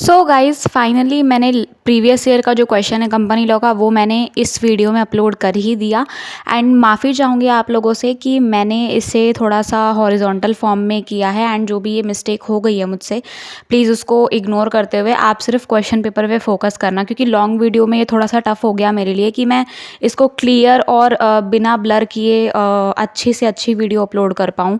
So guys finally मैंने previous year का जो क्वेश्चन है कंपनी लॉ का वो मैंने इस वीडियो में अपलोड कर ही दिया। एंड माफ़ी चाहूँगी आप लोगों से कि मैंने इसे थोड़ा सा हॉरिजॉन्टल फॉर्म में किया है। एंड जो भी ये मिस्टेक हो गई है मुझसे, प्लीज़ उसको इग्नोर करते हुए आप सिर्फ क्वेश्चन पेपर पे फोकस करना, क्योंकि लॉन्ग वीडियो में ये थोड़ा सा टफ हो गया मेरे लिए कि मैं इसको क्लियर और बिना ब्लर किए अच्छी से अच्छी वीडियो अपलोड कर पाऊँ।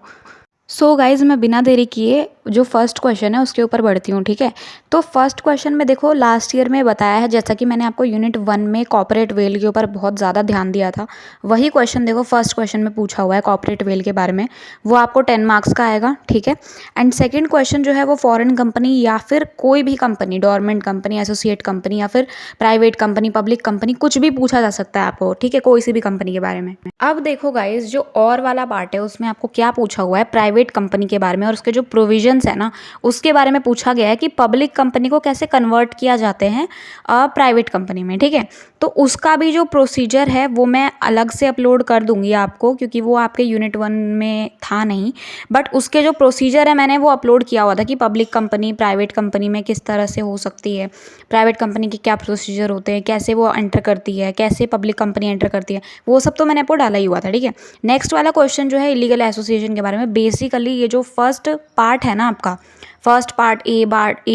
सो गाइज़ मैं बिना देरी किए जो फर्स्ट क्वेश्चन है उसके ऊपर बढ़ती हूँ, ठीक है। तो फर्स्ट क्वेश्चन में देखो लास्ट ईयर में बताया है, जैसा कि मैंने आपको यूनिट 1 में कॉर्पोरेट वेल के ऊपर बहुत ज़्यादा ध्यान दिया था, वही क्वेश्चन देखो फर्स्ट क्वेश्चन में पूछा हुआ है कॉर्पोरेट वेल के बारे में। वो आपको 10 मार्क्स का आएगा, ठीक है। एंड सेकेंड क्वेश्चन जो है वो फॉरेन कंपनी या फिर कोई भी company, government company, associate company या फिर प्राइवेट कंपनी, पब्लिक कंपनी, कुछ भी पूछा जा सकता है आपको, ठीक है, कोई सी भी कंपनी के बारे में। अब देखो गाइज जो और वाला पार्ट है उसमें आपको क्या पूछा हुआ है, प्राइवेट कंपनी के बारे में और उसके जो प्रोविजंस है ना उसके बारे में पूछा गया है कि पब्लिक कंपनी को कैसे कन्वर्ट किया जाते हैं प्राइवेट कंपनी में, ठीक है। तो उसका भी जो प्रोसीजर है वो मैं अलग से अपलोड कर दूंगी आपको, क्योंकि वो आपके यूनिट 1 में था नहीं। बट उसके जो प्रोसीजर है मैंने वो अपलोड किया हुआ था कि पब्लिक कंपनी प्राइवेट कंपनी में किस तरह से हो सकती है, प्राइवेट कंपनी के क्या प्रोसीजर होते हैं, कैसे वो एंटर करती है, कैसे पब्लिक कंपनी एंटर करती है, वो सब तो मैंने आपको डाला ही हुआ था, ठीक है। नेक्स्ट वाला क्वेश्चन जो है इलीगल एसोसिएशन के बारे में। बेसिकली ये जो फर्स्ट पार्ट है ना आपका, first part A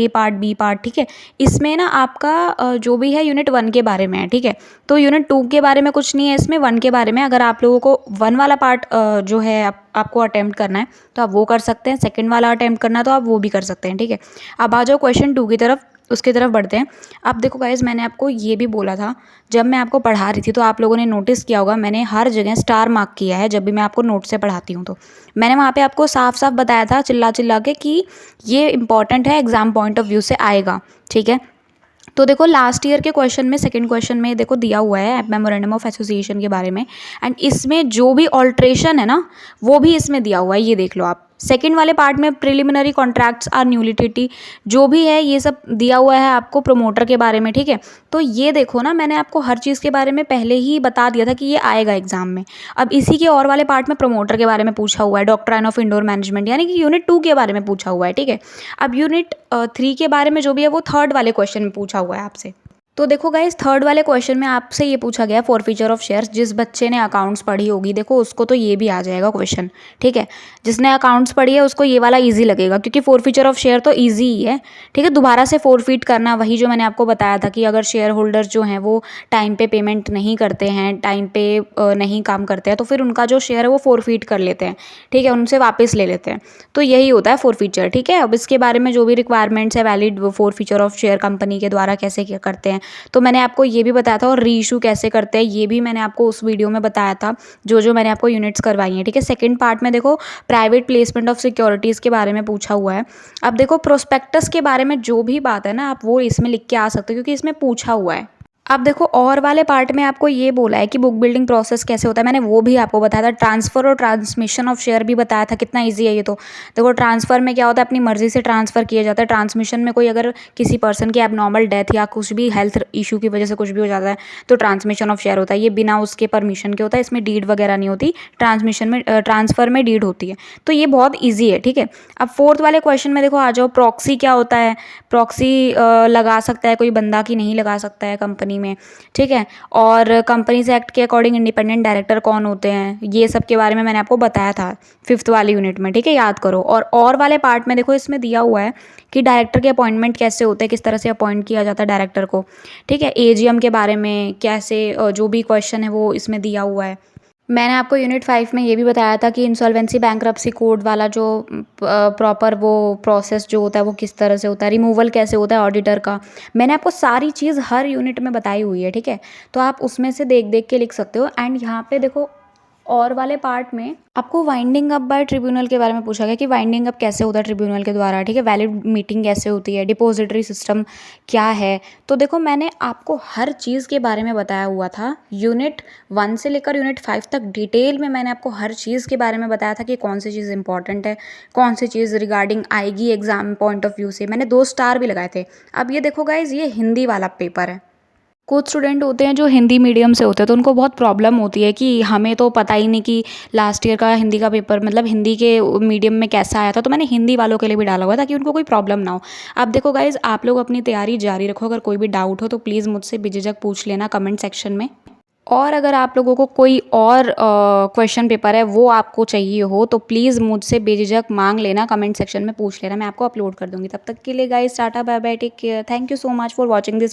part B part, ठीक है, इसमें ना आपका जो भी है यूनिट 1 के बारे में है, ठीक है। तो यूनिट 2 के बारे में कुछ नहीं है इसमें, 1 के बारे में। अगर आप लोगों को 1 वाला पार्ट जो है आपको अटेम्प्ट करना है तो आप वो कर सकते हैं, सेकंड वाला अटेम्प्ट करना है तो आप वो भी कर सकते हैं, ठीक है। अब आ जाओ क्वेश्चन 2 की तरफ, उसकी तरफ बढ़ते हैं। अब देखो गाइज मैंने आपको ये भी बोला था जब मैं आपको पढ़ा रही थी, तो आप लोगों ने नोटिस किया होगा मैंने हर जगह स्टार मार्क किया है जब भी मैं आपको नोट से पढ़ाती हूँ। तो मैंने वहाँ पे आपको साफ साफ बताया था चिल्ला चिल्ला के कि ये इंपॉर्टेंट है, एग्जाम पॉइंट ऑफ व्यू से आएगा, ठीक है। तो देखो लास्ट ईयर के क्वेश्चन में सेकंड क्वेश्चन में देखो दिया हुआ है मेमोरेंडम ऑफ एसोसिएशन के बारे में। एंड इसमें जो भी ऑल्ट्रेशन है ना वो भी इसमें दिया हुआ है, ये देख लो आप। सेकंड वाले पार्ट में प्रिलिमिनरी कॉन्ट्रैक्ट्स आर न्यूलिटी जो भी है ये सब दिया हुआ है आपको प्रमोटर के बारे में, ठीक है। तो ये देखो ना मैंने आपको हर चीज़ के बारे में पहले ही बता दिया था कि ये आएगा एग्जाम में। अब इसी के और वाले पार्ट में प्रमोटर के बारे में पूछा हुआ है, डॉक्ट्राइन ऑफ इंडोर मैनेजमेंट, यानी कि यूनिट 2 के बारे में पूछा हुआ है, ठीक है। अब यूनिट 3 के बारे में जो भी है वो थर्ड वाले क्वेश्चन में पूछा हुआ है आपसे। तो देखो गाइज थर्ड वाले क्वेश्चन में आपसे ये पूछा गया फॉरफीचर ऑफ शेयर्स। जिस बच्चे ने अकाउंट्स पढ़ी होगी देखो उसको तो ये भी आ जाएगा क्वेश्चन, ठीक है। जिसने अकाउंट्स पढ़ी है उसको ये वाला इजी लगेगा, क्योंकि फॉरफीचर ऑफ शेयर तो इजी ही है, ठीक है। दोबारा से फॉरफीट करना, वही जो मैंने आपको बताया था कि अगर शेयर होल्डर्स जो हैं वो टाइम पे पेमेंट नहीं करते हैं, टाइम पे नहीं काम करते हैं, तो फिर उनका जो शेयर है वो फॉरफीट कर लेते हैं, ठीक है, उनसे वापस ले लेते हैं। तो यही होता है फॉरफीचर, ठीक है। अब इसके बारे में जो भी रिक्वायरमेंट्स है valid forfeiture of share company के द्वारा कैसे क्या करते हैं तो मैंने आपको ये भी बताया था, और रीइशू कैसे करते हैं ये भी मैंने आपको उस वीडियो में बताया था जो जो मैंने आपको यूनिट्स करवाई हैं, ठीक है। सेकंड पार्ट में देखो प्राइवेट प्लेसमेंट ऑफ सिक्योरिटीज़ के बारे में पूछा हुआ है। अब देखो प्रोस्पेक्टस के बारे में जो भी बात है ना आप वो इसमें लिख के आ सकते हो, क्योंकि इसमें पूछा हुआ है। अब देखो और वाले पार्ट में आपको ये बोला है कि बुक बिल्डिंग प्रोसेस कैसे होता है, मैंने वो भी आपको बताया था। ट्रांसफ़र और ट्रांसमिशन ऑफ शेयर भी बताया था, कितना इजी है ये। तो देखो ट्रांसफ़र में क्या होता है, अपनी मर्जी से ट्रांसफ़र किया जाता है। ट्रांसमिशन में कोई अगर किसी पर्सन की एबनॉर्मल डेथ या कुछ भी हेल्थ इशू की वजह से कुछ भी हो जाता है तो ट्रांसमिशन ऑफ शेयर होता है, ये बिना उसके परमिशन के होता है, इसमें डीड वगैरह नहीं होती। ट्रांसमिशन में ट्रांसफ़र में डीड होती है, तो ये बहुत ईजी है, ठीक है। अब फोर्थ वाले क्वेश्चन में देखो आ जाओ, प्रॉक्सी क्या होता है। प्रॉक्सी लगा सकता है कोई बंदा कि नहीं लगा सकता है कंपनी में, ठीक है। और कंपनीज एक्ट के अकॉर्डिंग इंडिपेंडेंट डायरेक्टर कौन होते हैं, ये सब के बारे में मैंने आपको बताया था फिफ्थ वाले यूनिट में, ठीक है, याद करो। और वाले पार्ट में देखो इसमें दिया हुआ है कि डायरेक्टर के अपॉइंटमेंट कैसे होते हैं, किस तरह से अपॉइंट किया जाता है डायरेक्टर को, ठीक है। एजीएम के बारे में कैसे जो भी क्वेश्चन है वो इसमें दिया हुआ है। मैंने आपको यूनिट 5 में ये भी बताया था कि इंसॉल्वेंसी बैंक्रप्सी कोड वाला जो प्रॉपर वो प्रोसेस जो होता है वो किस तरह से होता है, रिमूवल कैसे होता है ऑडिटर का। मैंने आपको सारी चीज़ हर यूनिट में बताई हुई है, ठीक है। तो आप उसमें से देख देख के लिख सकते हो। एंड यहाँ पे देखो और वाले पार्ट में आपको वाइंडिंग अप बाय ट्रिब्यूनल के बारे में पूछा गया कि वाइंडिंग अप कैसे होता है ट्रिब्यूनल के द्वारा, ठीक है। वैलिड मीटिंग कैसे होती है, डिपॉजिटरी सिस्टम क्या है। तो देखो मैंने आपको हर चीज़ के बारे में बताया हुआ था, यूनिट 1 से लेकर यूनिट 5 तक डिटेल में मैंने आपको हर चीज़ के बारे में बताया था कि कौन सी चीज़ इंपॉर्टेंट है, कौन सी चीज़ रिगार्डिंग आएगी एग्जाम पॉइंट ऑफ व्यू से। मैंने 2 स्टार भी लगाए थे। अब ये देखो गाइज ये हिंदी वाला पेपर है, कुछ स्टूडेंट होते हैं जो हिंदी मीडियम से होते हैं, तो उनको बहुत प्रॉब्लम होती है कि हमें तो पता ही नहीं कि लास्ट ईयर का हिंदी का पेपर मतलब हिंदी के मीडियम में कैसा आया था। तो मैंने हिंदी वालों के लिए भी डाला हुआ ताकि उनको कोई प्रॉब्लम ना हो। अब देखो गाइज़, आप लोग अपनी तैयारी जारी रखो। अगर कोई भी डाउट हो तो प्लीज़ मुझसे बेझिझक पूछ लेना कमेंट सेक्शन में। और अगर आप लोगों को कोई और क्वेश्चन पेपर है वो आपको चाहिए हो तो प्लीज़ मुझसे बेझिझक मांग लेना, कमेंट सेक्शन में पूछ लेना, मैं आपको अपलोड कर दूँगी। तब तक के लिए guys tata bye bye, take care, thank you so much for watching this.